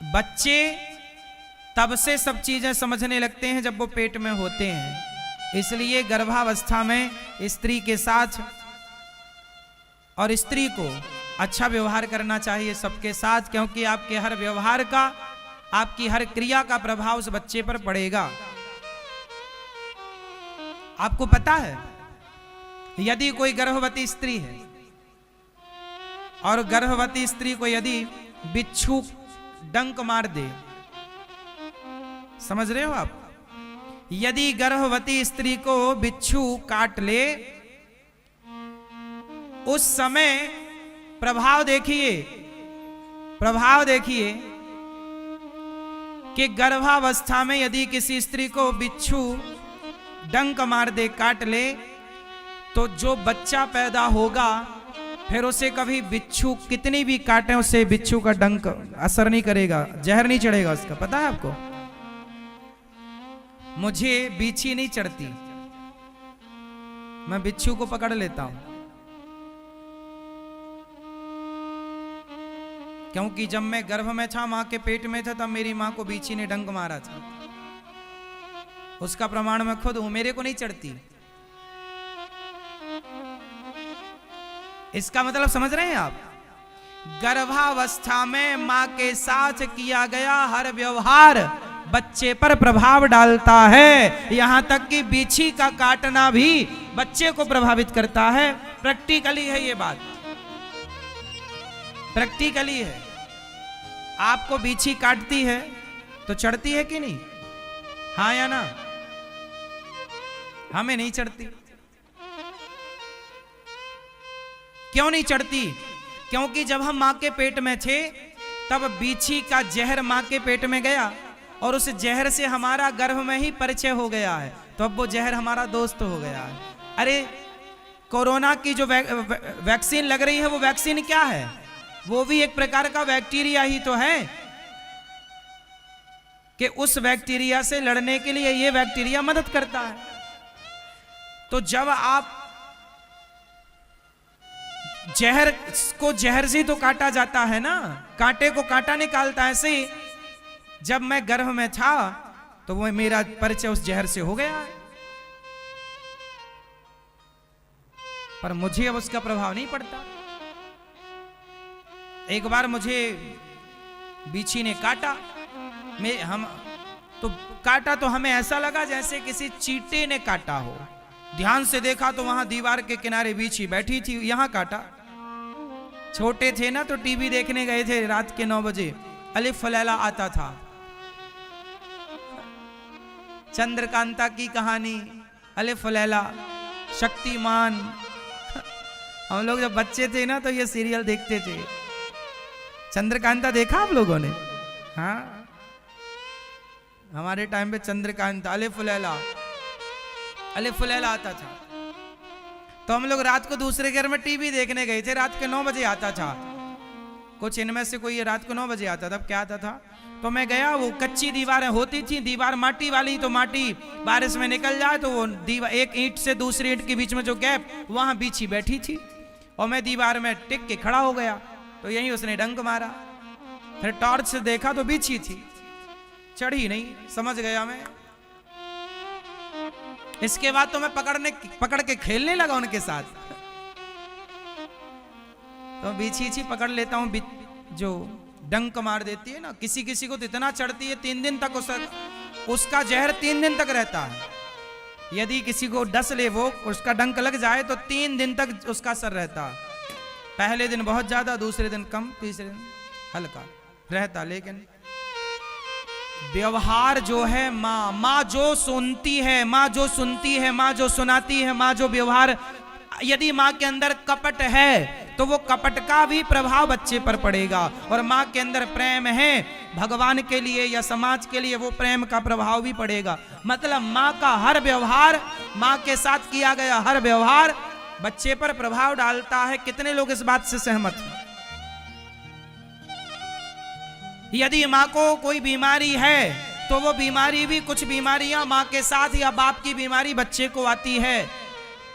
बच्चे तब से सब चीजें समझने लगते हैं जब वो पेट में होते हैं। इसलिए गर्भावस्था में स्त्री के साथ और स्त्री को अच्छा व्यवहार करना चाहिए सबके साथ, क्योंकि आपके हर व्यवहार का, आपकी हर क्रिया का प्रभाव उस बच्चे पर पड़ेगा। आपको पता है, यदि कोई गर्भवती स्त्री है और गर्भवती स्त्री को यदि बिच्छू डंक मार दे, समझ रहे हो आप, यदि गर्भवती स्त्री को बिच्छू काट ले, उस समय प्रभाव देखिए कि गर्भावस्था में यदि किसी स्त्री को बिच्छू डंक मार दे, काट ले, तो जो बच्चा पैदा होगा फिर उसे कभी बिच्छू कितनी भी काटे उसे बिच्छू का डंक असर नहीं करेगा, जहर नहीं चढ़ेगा उसका। पता है आपको? मुझे बिच्छी नहीं चढ़ती, मैं बिच्छू को पकड़ लेता हूं, क्योंकि जब मैं गर्भ में था, मां के पेट में था, तब मेरी मां को बिच्छी ने डंक मारा था। उसका प्रमाण मैं खुद हूं, मेरे को नहीं चढ़ती। इसका मतलब समझ रहे हैं आप? गर्भावस्था में मां के साथ किया गया हर व्यवहार बच्चे पर प्रभाव डालता है। यहां तक कि बिच्छी का काटना भी बच्चे को प्रभावित करता है। प्रैक्टिकली है ये बात, प्रैक्टिकली है। आपको बिच्छी काटती है तो चढ़ती है कि नहीं? हाँ या ना? हमें नहीं चढ़ती। क्यों नहीं चढ़ती? क्योंकि जब हम मां के पेट में थे तब बिच्छी का जहर मां के पेट में गया और उस जहर से हमारा गर्भ में ही परिचय हो गया है, तो अब वो जहर हमारा दोस्त हो गया है। अरे कोरोना की जो वैक्सीन लग रही है, वो वैक्सीन क्या है? वो भी एक प्रकार का बैक्टीरिया ही तो है, कि उस बैक्टीरिया से लड़ने के लिए ये बैक्टीरिया मदद करता है। तो जब आप जहर को जहर से तो काटा जाता है ना, कांटे को कांटा निकालता है। ऐसे ही जब मैं गर्भ में था तो वो मेरा परिचय उस जहर से हो गया है, पर मुझे अब उसका प्रभाव नहीं पड़ता। एक बार मुझे बिच्छी ने काटा, काटा तो हमें ऐसा लगा जैसे किसी चींटे ने काटा हो। ध्यान से देखा तो वहां दीवार के किनारे बिच्छी बैठी थी, यहां काटा। छोटे थे ना तो टीवी देखने गए थे, रात के 9 बजे अलिफ लैला आता था, चंद्रकांता की कहानी, अलिफ लैला, शक्तिमान। हम लोग जब बच्चे थे ना तो ये सीरियल देखते थे। चंद्रकांता देखा आप लोगों ने? हाँ, हमारे टाइम पे चंद्रकांता, अलिफ लैला आता था। तो हम लोग रात को दूसरे घर में टीवी देखने गए थे, रात के 9 बजे आता था। कुछ इनमें से कोई रात को 9 बजे आता था। क्या आता था? तो मैं गया, वो कच्ची दीवारें होती थी, दीवार माटी वाली, तो माटी बारिश में निकल जाए तो वो दीवार, एक ईंट से दूसरी ईंट के बीच में जो गैप, वहां बिच्छी बैठी थी और मैं दीवार में टिक के खड़ा हो गया, तो यही उसने डंक मारा। फिर टॉर्च से देखा तो बिच्छी थी, चढ़ी नहीं, समझ गया मैं। इसके बाद तो मैं पकड़ के खेलने लगा उनके साथ। तो बिच्छी पकड़ लेता हूं, जो डंक मार देती है ना, किसी किसी को तो इतना चढ़ती है 3 दिन तक उसका जहर 3 दिन तक रहता है। यदि किसी को डस ले, वो उसका डंक लग जाए तो 3 दिन तक उसका असर रहता है। पहले दिन बहुत ज्यादा, दूसरे दिन कम, तीसरे दिन हल्का रहता। लेकिन व्यवहार जो है, माँ जो सुनती है, माँ जो सुनती है, माँ जो सुनाती है, माँ जो व्यवहार, यदि माँ के अंदर कपट है तो वो कपट का भी प्रभाव बच्चे पर पड़ेगा। और माँ के अंदर प्रेम है भगवान के लिए या समाज के लिए, वो प्रेम का प्रभाव भी पड़ेगा। मतलब माँ का हर व्यवहार, माँ के साथ किया गया हर व्यवहार बच्चे पर प्रभाव डालता है। कितने लोग इस बात से सहमत हैं? यदि माँ को कोई बीमारी है तो वो बीमारी भी, कुछ बीमारियां माँ के साथ या बाप की बीमारी बच्चे को आती है,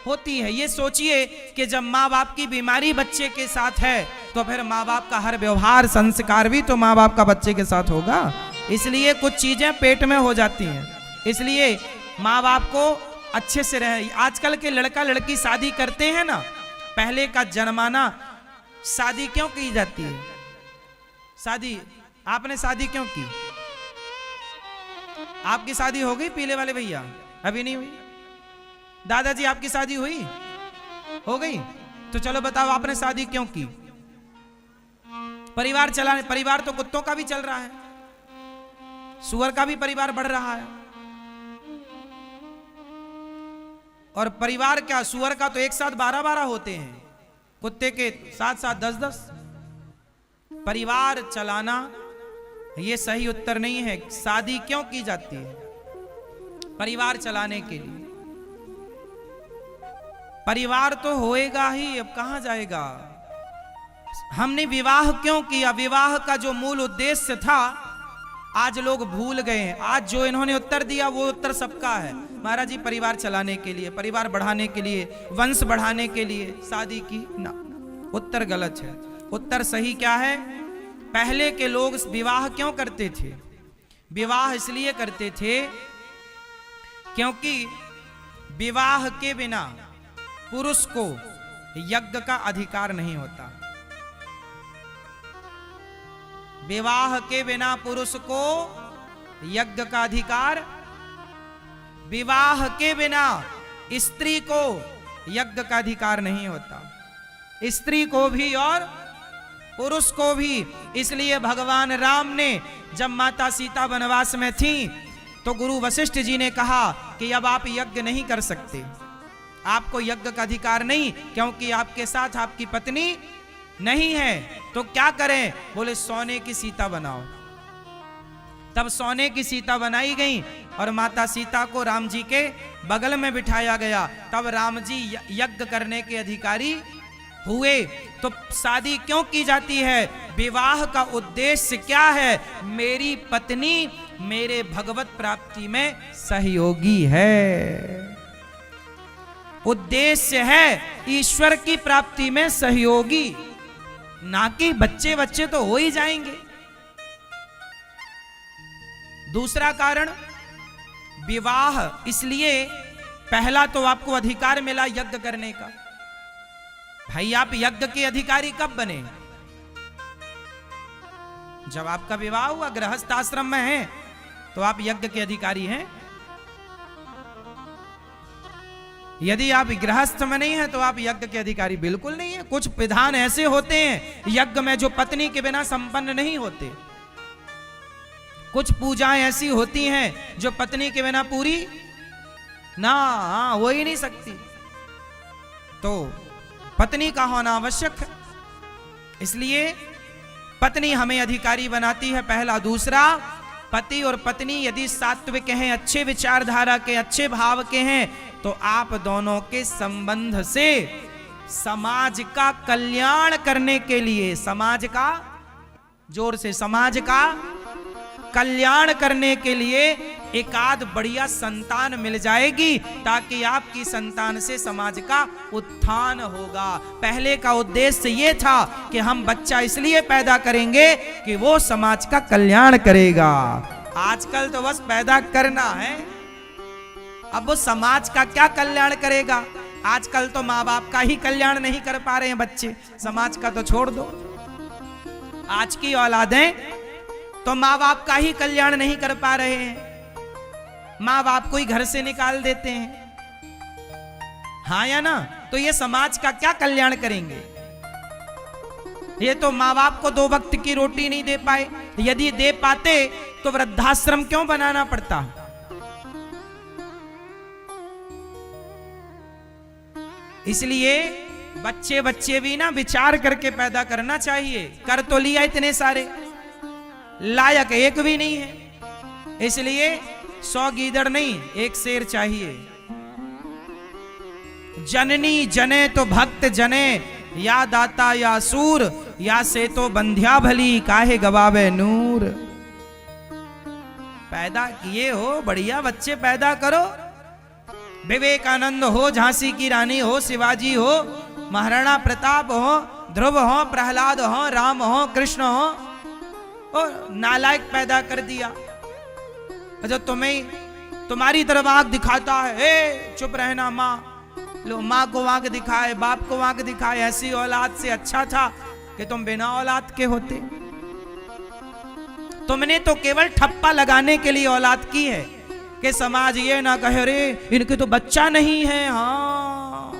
होती है। ये सोचिए कि जब माँ बाप की बीमारी बच्चे के साथ है तो फिर माँ बाप का हर व्यवहार संस्कार भी तो माँ बाप का बच्चे के साथ होगा। इसलिए कुछ चीजें पेट में हो जाती हैं, इसलिए माँ बाप को अच्छे से रहे। आजकल के लड़का लड़की शादी करते हैं ना, पहले का जमाना शादी क्यों की जाती है? शादी आपने शादी क्यों की? आपकी शादी हो गई पीले वाले भैया? अभी नहीं हुई। दादाजी आपकी शादी हुई? हो गई। तो चलो बताओ आपने शादी क्यों की? परिवार चलाने। परिवार तो कुत्तों का भी चल रहा है, सुअर का भी परिवार बढ़ रहा है। और परिवार क्या, सुअर का तो एक साथ 12-12 होते हैं, कुत्ते के 7-7 10-10। परिवार चलाना ये सही उत्तर नहीं है। शादी क्यों की जाती है? परिवार चलाने के लिए। परिवार तो होएगा ही, अब कहां जाएगा? हमने विवाह क्यों किया? विवाह का जो मूल उद्देश्य था आज लोग भूल गए हैं। आज जो इन्होंने उत्तर दिया वो उत्तर सबका है। महाराज जी परिवार चलाने के लिए, परिवार बढ़ाने के लिए, वंश बढ़ाने के लिए शादी की ना, उत्तर गलत है। उत्तर सही क्या है? पहले के लोग विवाह क्यों करते थे? विवाह इसलिए करते थे क्योंकि विवाह के बिना पुरुष को यज्ञ का अधिकार नहीं होता। विवाह के बिना पुरुष को यज्ञ का अधिकार, विवाह के बिना स्त्री को यज्ञ का अधिकार नहीं होता, स्त्री को भी और पुरुष को भी। इसलिए भगवान राम ने जब माता सीता वनवास में थी तो गुरु वशिष्ठ जी ने कहा कि अब आप यज्ञ नहीं कर सकते, आपको यज्ञ का अधिकार नहीं, क्योंकि आपके साथ आपकी पत्नी नहीं है। तो क्या करें? बोले सोने की सीता बनाओ। तब सोने की सीता बनाई गई और माता सीता को राम जी के बगल में बिठाया गया। तब राम जी यज्ञ करने के अधिकारी हुए। तो शादी क्यों की जाती है? विवाह का उद्देश्य क्या है? मेरी पत्नी मेरे भगवत प्राप्ति में सहयोगी है। उद्देश्य है ईश्वर की प्राप्ति में सहयोगी, ना कि बच्चे बच्चे तो हो ही जाएंगे। दूसरा कारण विवाह इसलिए, पहला तो आपको अधिकार मिला यज्ञ करने का। भाई आप यज्ञ के अधिकारी कब बने? जब आपका विवाह हुआ, गृहस्थ आश्रम में है तो आप यज्ञ के अधिकारी हैं। यदि आप गृहस्थ में नहीं है तो आप यज्ञ के अधिकारी बिल्कुल नहीं है। कुछ विधान ऐसे होते हैं यज्ञ में जो पत्नी के बिना संपन्न नहीं होते। कुछ पूजाएं ऐसी होती हैं जो पत्नी के बिना पूरी ना हो ही नहीं सकती। तो पत्नी का होना आवश्यक है, इसलिए पत्नी हमें अधिकारी बनाती है, पहला। दूसरा, पति और पत्नी यदि सात्विक हैं, अच्छे विचारधारा के, अच्छे भाव के हैं, तो आप दोनों के संबंध से समाज का कल्याण करने के लिए, समाज का, जोर से, समाज का कल्याण करने के लिए एकाध बढ़िया संतान मिल जाएगी, ताकि आपकी संतान से समाज का उत्थान होगा। पहले का उद्देश्य ये था कि हम बच्चा इसलिए पैदा करेंगे कि वो समाज का कल्याण करेगा। आजकल तो बस पैदा करना है, अब वो समाज का क्या कल्याण करेगा? आजकल तो माँ बाप का ही कल्याण नहीं कर पा रहे हैं बच्चे, समाज का तो छोड़ दो। आज की औलादें तो माँ बाप का ही कल्याण नहीं कर पा रहे हैं, माँ बाप को ही घर से निकाल देते हैं, हाँ या ना? तो ये समाज का क्या कल्याण करेंगे? ये तो माँ बाप को 2 वक्त की रोटी नहीं दे पाए। यदि दे पाते तो वृद्धाश्रम क्यों बनाना पड़ता? इसलिए बच्चे बच्चे भी ना विचार करके पैदा करना चाहिए। कर तो लिया इतने सारे, लायक एक भी नहीं है। इसलिए 100 गीदड़ नहीं, 1 शेर चाहिए। जननी जने तो भक्त जने, या दाता या सूर, या से तो बंध्या भली, काहे गवावे नूर। पैदा किए हो, बढ़िया बच्चे पैदा करो। विवेकानंद हो, झांसी की रानी हो, शिवाजी हो, महाराणा प्रताप हो, ध्रुव हो, प्रहलाद हो, राम हो, कृष्ण हो, और नालायक पैदा कर दिया। अच्छा तुम्हारी तरफ आंख दिखाता है, ए चुप रहना माँ, लो माँ को आंख दिखाए, बाप को आंख दिखाए, ऐसी औलाद से अच्छा था कि तुम बिना औलाद के होते। तुमने तो केवल ठप्पा लगाने के लिए औलाद की है कि समाज ये ना कहे रे इनके तो बच्चा नहीं है। हाँ,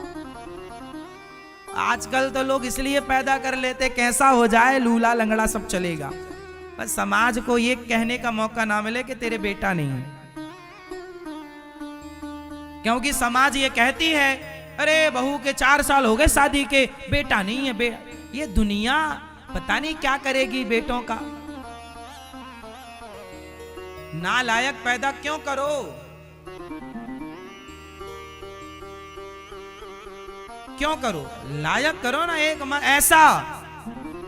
आजकल तो लोग इसलिए पैदा कर लेते कैसा हो जाए, लूला लंगड़ा सब चलेगा, बस समाज को ये कहने का मौका ना मिले कि तेरे बेटा नहीं है। क्योंकि समाज ये कहती है अरे बहू के 4 साल हो गए शादी के, बेटा नहीं है। ये दुनिया पता नहीं क्या करेगी बेटों का। नालायक पैदा क्यों करो? क्यों करो? लायक करो ना एक ऐसा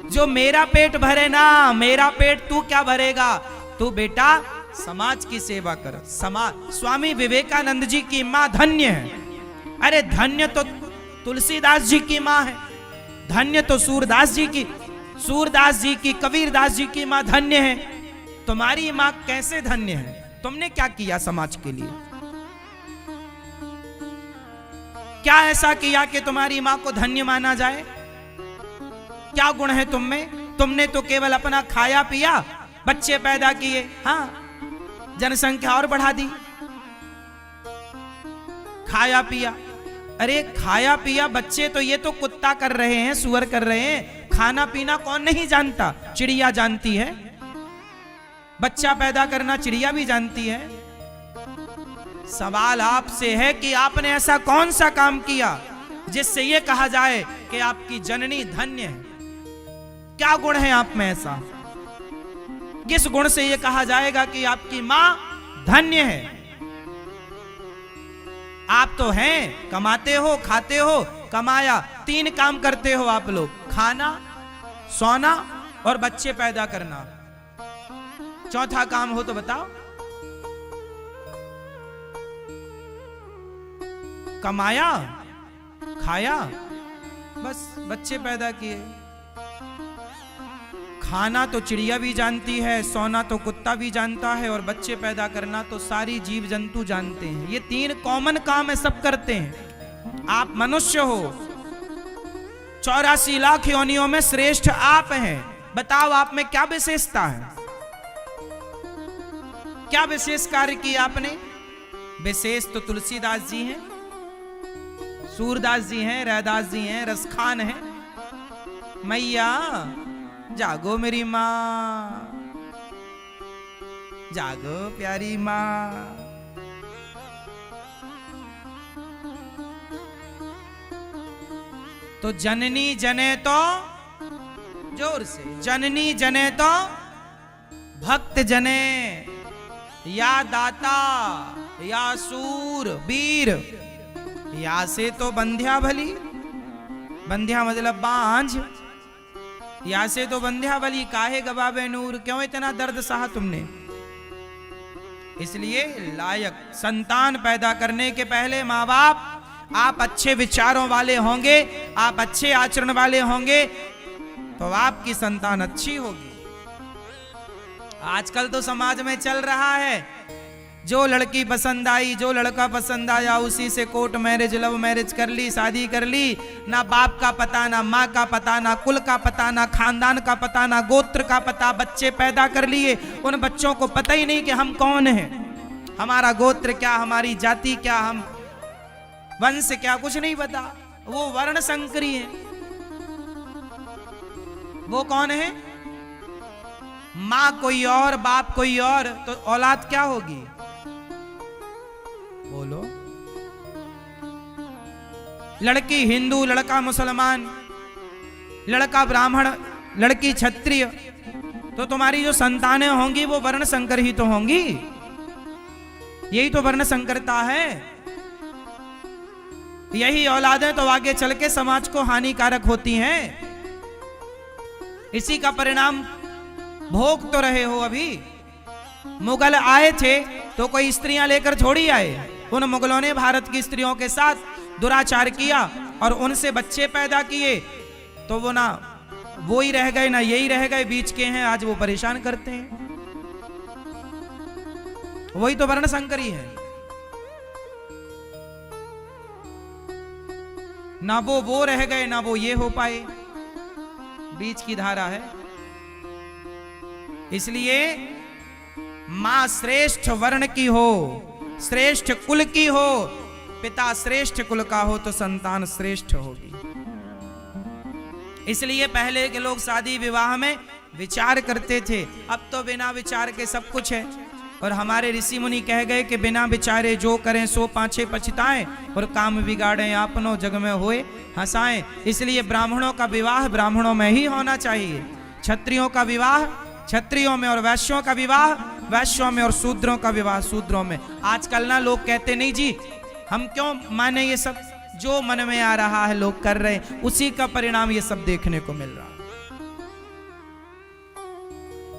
जो मेरा पेट भरे ना। मेरा पेट तू क्या भरेगा? तू बेटा समाज की सेवा कर। समाज, स्वामी विवेकानंद जी की मां धन्य है। अरे धन्य तो तुलसीदास जी की मां है, धन्य तो सूरदास जी की कबीरदास जी की मां धन्य है। तुम्हारी मां कैसे धन्य है? तुमने क्या किया समाज के लिए? क्या ऐसा किया कि तुम्हारी मां को धन्य माना जाए? क्या गुण है तुम में? तुमने तो केवल अपना खाया पिया, बच्चे पैदा किए, हाँ जनसंख्या और बढ़ा दी। खाया पिया, अरे खाया पिया बच्चे तो ये तो कुत्ता कर रहे हैं, सुअर कर रहे हैं। खाना पीना कौन नहीं जानता? चिड़िया जानती है। बच्चा पैदा करना चिड़िया भी जानती है। सवाल आपसे है कि आपने ऐसा कौन सा काम किया जिससे यह कहा जाए कि आपकी जननी धन्य है? क्या गुण है आप में ऐसा? किस गुण से यह कहा जाएगा कि आपकी मां धन्य है? आप तो हैं, कमाते हो, खाते हो, कमाया 3 काम करते हो आप लोग, खाना, सोना और बच्चे पैदा करना। चौथा काम हो तो बताओ। कमाया, खाया, बस बच्चे पैदा किए। खाना तो चिड़िया भी जानती है, सोना तो कुत्ता भी जानता है, और बच्चे पैदा करना तो सारी जीव जंतु जानते हैं। ये 3 कॉमन काम है, सब करते हैं। आप मनुष्य हो, 84 लाख योनियों में श्रेष्ठ आप हैं। बताओ आप में क्या विशेषता है? क्या विशेष कार्य किया आपने? विशेष तो तुलसीदास जी हैं, सूरदास जी हैं, रैदास जी हैं, रसखान हैं। मैया जागो मेरी मां, जागो प्यारी मां। तो जननी जने तो, जोर से, जननी जने तो भक्त जने, या दाता या सूर वीर, या से तो बंध्या भली, बंध्या मतलब बांझ, या से तो बंध्या भली काहे गवावे नूर। क्यों इतना दर्द सहा तुमने? इसलिए लायक संतान पैदा करने के पहले माँ बाप आप अच्छे विचारों वाले होंगे, आप अच्छे आचरण वाले होंगे तो आपकी संतान अच्छी होगी। आजकल तो समाज में चल रहा है, जो लड़की पसंद आई, जो लड़का पसंद आया, उसी से कोर्ट मैरिज, लव मैरिज कर ली, शादी कर ली। ना बाप का पता, ना माँ का पता, ना कुल का पता, ना खानदान का पता, ना गोत्र का पता। बच्चे पैदा कर लिए, उन बच्चों को पता ही नहीं कि हम कौन हैं, हमारा गोत्र क्या, हमारी जाति क्या, हम वंश क्या, कुछ नहीं पता। वो वर्ण संकरी है। वो कौन है? माँ कोई और, बाप कोई और, तो औलाद क्या होगी? बोलो। लड़की हिंदू, लड़का मुसलमान, लड़का ब्राह्मण, लड़की क्षत्रिय, तो तुम्हारी जो संतानें होंगी वो वर्ण संकर ही तो होंगी। यही तो वर्ण संकरता है। यही औलादें तो आगे चल के समाज को हानिकारक होती हैं। इसी का परिणाम भोग तो रहे हो। अभी मुगल आए थे तो कोई स्त्रियां लेकर थोड़ी आए। उन मुगलों ने भारत की स्त्रियों के साथ दुराचार किया और उनसे बच्चे पैदा किए। तो वो ना वो ही रह गए ना यही रह गए, बीच के हैं, आज वो परेशान करते हैं। वही तो वर्ण संकरी है। ना वो रह गए ना वो ये हो पाए, बीच की धारा है। इसलिए मां श्रेष्ठ वर्ण की हो, श्रेष्ठ कुल की हो, पिता श्रेष्ठ कुल का हो तो संतान श्रेष्ठ होगी। इसलिए पहले के लोग शादी विवाह में विचार करते थे, अब तो बिना विचार के सब कुछ है। और हमारे ऋषि मुनि कह गए कि बिना विचारे जो करें सो पाछे पछताएं, और काम बिगाड़े आपनो जग में होए हंसाएं। इसलिए ब्राह्मणों का विवाह ब्राह्मणों में ही होना चाहिए, क्षत्रियों का विवाह क्षत्रियों में, और वैश्यों का विवाह वैश्यों में, और शूद्रों का विवाह शूद्रों में। आजकल ना लोग कहते नहीं जी हम क्यों माने, ये सब जो मन में आ रहा है लोग कर रहे हैं, उसी का परिणाम ये सब देखने को मिल रहा है।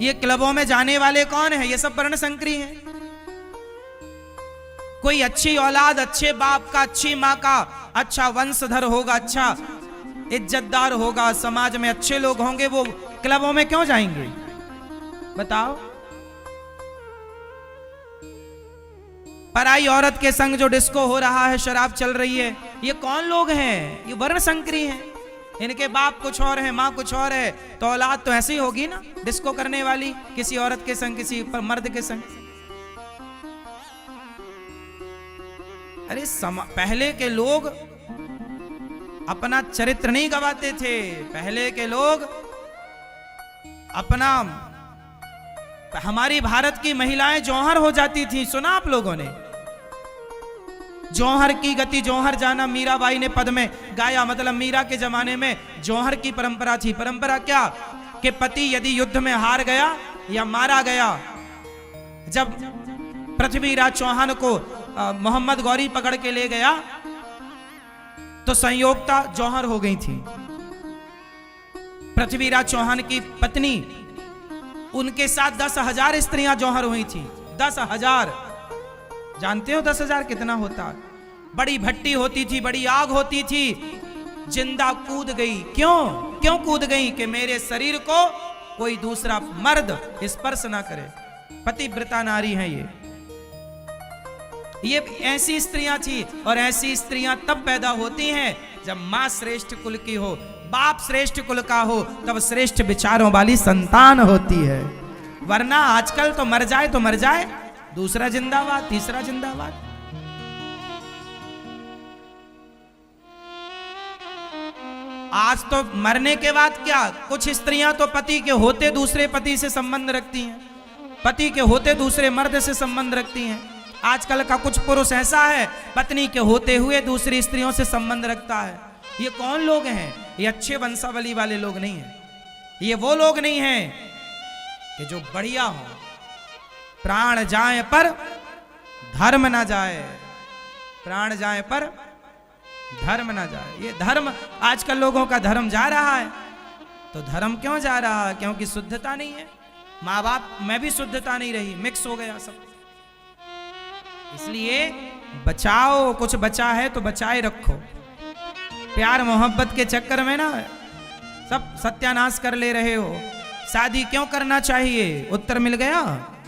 ये क्लबों में जाने वाले कौन है? ये सब वर्ण संकरी हैं। कोई अच्छी औलाद, अच्छे बाप का, अच्छी माँ का, अच्छा वंशधर होगा, अच्छा इज्जतदार होगा, समाज में अच्छे लोग होंगे, वो क्लबों में क्यों जाएंगे बताओ? पराई औरत के संग जो डिस्को हो रहा है, शराब चल रही है, ये कौन लोग हैं? ये वर्ण संकरी हैं। इनके बाप कुछ और है, माँ कुछ और है, तो औलाद तो ऐसी होगी ना, डिस्को करने वाली, किसी औरत के संग, किसी मर्द के संग। अरे पहले के लोग अपना चरित्र नहीं गवाते थे। पहले के लोग अपना, हमारी भारत की महिलाएं जौहर हो जाती थी, सुना आप लोगों ने? जौहर की गति जौहर जाना, मीराबाई ने पद में गाया। मतलब मीरा के जमाने में जौहर की परंपरा थी। परंपरा क्या? कि पति यदि युद्ध में हार गया या मारा गया, जब पृथ्वीराज चौहान को मोहम्मद गौरी पकड़ के ले गया तो संयोगता जौहर हो गई थी। पृथ्वीराज चौहान की पत्नी, उनके साथ 10,000 स्त्रियां जौहर हुई थी। 10,000, जानते हो 10,000 कितना होता? बड़ी भट्टी होती थी, बड़ी आग होती थी, जिंदा कूद गई। क्यों कूद गई? कि मेरे शरीर को कोई दूसरा मर्द स्पर्श ना करे। पतिव्रता नारी है ये ऐसी स्त्रियां थी। और ऐसी स्त्रियां तब पैदा होती हैं जब मां श्रेष्ठ कुल की हो, बाप श्रेष्ठ कुल का हो, तब श्रेष्ठ विचारों वाली संतान होती है। वरना आजकल तो मर जाए, दूसरा जिंदाबाद, तीसरा जिंदाबाद। आज तो मरने के बाद क्या, कुछ स्त्रियां तो पति के होते दूसरे पति से संबंध रखती हैं, पति के होते दूसरे मर्द से संबंध रखती हैं। आजकल का कुछ पुरुष ऐसा है, पत्नी के होते हुए दूसरी स्त्रियों से संबंध रखता है। ये कौन लोग हैं? ये अच्छे वंशावली वाले लोग नहीं हैं। ये वो लोग नहीं हैं कि जो बढ़िया हो। प्राण जाए पर धर्म ना जाए, प्राण जाए पर धर्म ना जाए। ये धर्म, आजकल लोगों का धर्म जा रहा है। तो धर्म क्यों जा रहा है? क्योंकि शुद्धता नहीं है। माँ बाप में भी शुद्धता नहीं रही, मिक्स हो गया सब। इसलिए बचाओ, कुछ बचा है तो बचाए रखो। प्यार मोहब्बत के चक्कर में ना सब सत्यानाश कर ले रहे हो। शादी क्यों करना चाहिए? उत्तर मिल गया।